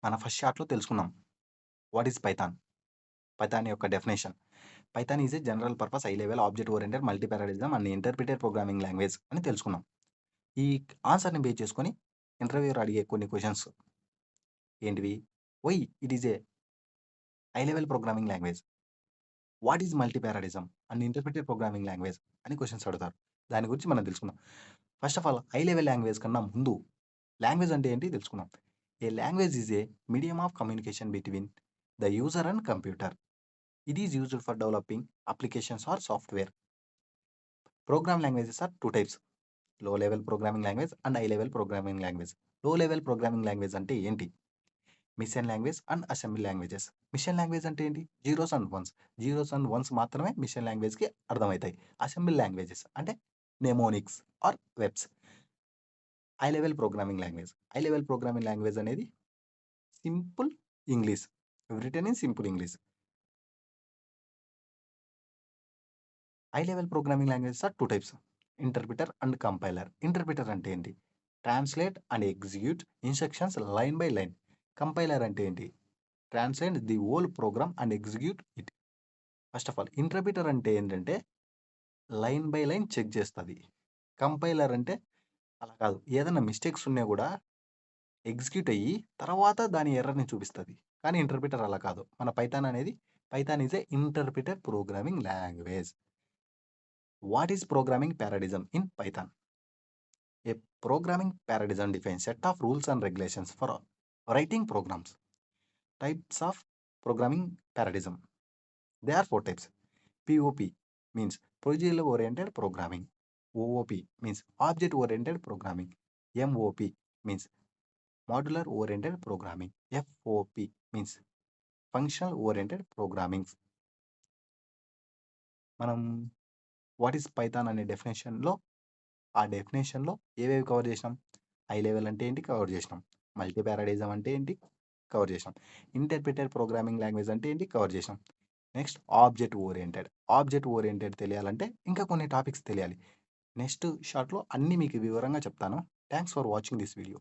మన ఫస్ట్ షార్ట్‌లో తెలుసుకున్నాం. What is Python? పైథాన్ యొక్క definition. Python is a general purpose high level object oriented multi paradigm and interpreted programming language అని తెలుసుకున్నాం. ఈ ఆన్సర్‌ని బేస్ చేసుకొని ఇంటర్వ్యూయర్ అడిగే కొన్ని క్వెషన్స్ ఏంటివి? Why it is a high level programming language? What is multi paradigm and interpreted programming language అని questions అడుగుతారు. దాని గురించి మనం తెలుసుకుందాం. First of all high level language కన్నా ముందు లాంగ్వేజ్ అంటే ఏంటి తెలుసుకుందాం. A language is a medium of communication between the user and computer. It is used for developing applications or software. Program languages are two types: low level programming language and high level programming language. Low level programming language అంటే ఏంటి? Machine language and assembly languages. Machine language అంటే ఏంటి? Zeros and ones. Zeros and ones మాత్రమే machine లాంగ్వేజ్కి అర్థమవుతాయి. Assembly languages అంటే mnemonics or webs. High level programming language. High level programming language అనేది simple English, written in simple English. High level programming languages are two types: interpreter and compiler. Interpreter అంటే ఏంటి? Translate and execute instructions line by line. Compiler అంటే ఏంటి? Translate the whole programme and execute it. First of all interpreter అంటే ఏంటంటే line by line check చేస్తుంది. Compiler అంటే అలా కాదు, ఏదైనా మిస్టేక్స్ ఉన్నా కూడా ఎగ్జిక్యూట్ అయ్యి తర్వాత దాని ఎర్రర్ని చూపిస్తుంది. కానీ ఇంటర్ప్రిటర్ అలా కాదు. మన Python is a interpreter programming language. What is programming paradigm in Python? A programming paradigm defines set of rules and regulations for writing programs. Types of programming paradigm. There are four types. POP means procedural oriented programming. OOP means object oriented programming. MOP means modular oriented programming. FOP means functional oriented programming. మనం what is Python అనే డెఫినేషన్లో ఆ డెఫినేషన్లో ఏవేవి cover చేసినాం? High level అంటే ఏంటి cover చేసినాం. Multi పారాడిజం అంటే ఏంటి కవర్ చేసినాం. ఇంటర్ప్రిటెడ్ ప్రోగ్రామింగ్ లాంగ్వేజ్ అంటే ఏంటి కవర్ చేసినాం. నెక్స్ట్ ఆబ్జెక్ట్ ఓరియంటెడ్ తెలియాలంటే ఇంకా కొన్ని టాపిక్స్ తెలియాలి. నెక్స్ట్ షార్ట్లో అన్నీ మీకు వివరంగా చెప్తాను. Thanks for watching this video.